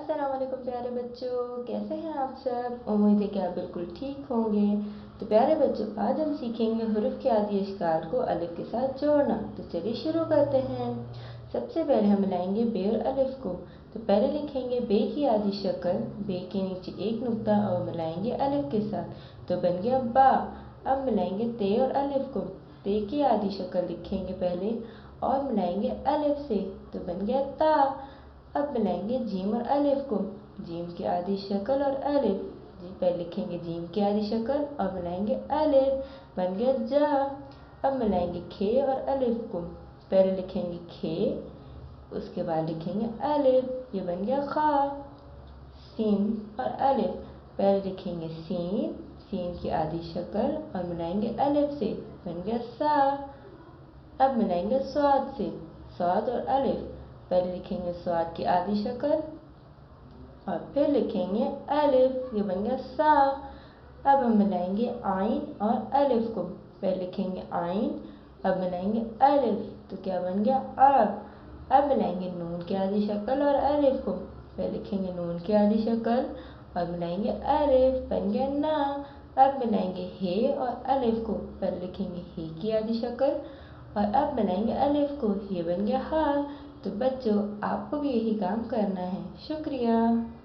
السلام علیکم پیارے بچوں، کیسے ہیں آپ سب؟ امید ہے کہ آپ بالکل ٹھیک ہوں گے۔ تو پیارے بچوں، آج ہم سیکھیں گے حروف کے عادی اشکال کو الف کے ساتھ جوڑنا۔ تو چلیے شروع کرتے ہیں۔ سب سے پہلے ہم ملائیں گے بے اور الف کو۔ تو پہلے لکھیں گے بے کی عادی شکل، بے کے نیچے ایک نقطہ اور ملائیں گے الف کے ساتھ، تو بن گیا با۔ اب ملائیں گے تے اور الف کو۔ تے کی عادی شکل لکھیں گے پہلے اور ملائیں گے الف سے، تو بن گیا تا۔ اب ملائیں گے جیم اور الف کو۔ جیم کی عادی شکل اور الف، پہلے لکھیں گے جیم کی عادی شکل اور ملائیں گے الف، بن گیا جا۔ اب ملائیں گے کھے اور الف کو۔ پہلے لکھیں گے کھے، اس کے بعد لکھیں گے الف، یہ بن گیا خا۔ سین اور الف، پہلے لکھیں گے سین، سین کی عادی شکل اور ملائیں گے الف سے، بن گیا سا۔ اب ملائیں گے صاد سے، صاد اور الف، پہلے لکھیں گے صاد کی عادی شکل اور پھر لکھیں گے الف، یہ بن گیا سا۔ اب ہم ملائیں گے آئین اور الف کو۔ پہلے لکھیں گے آئین، اب ملائیں گے الف، تو کیا بن گیا آب۔ اب ملائیں گے نون کی عادی شکل اور الف کو۔ پہلے لکھیں گے نون کی عادی شکل اور ملائیں گے الف، بن گیا نا۔ اب ملائیں گے ہے اور الف کو۔ پہلے لکھیں گے ہے کی عادی شکل اور اب ملائیں گے الف کو، یہ بن گیا ہا۔ تو بچوں، آپ کو بھی یہی کام کرنا ہے۔ شکریہ۔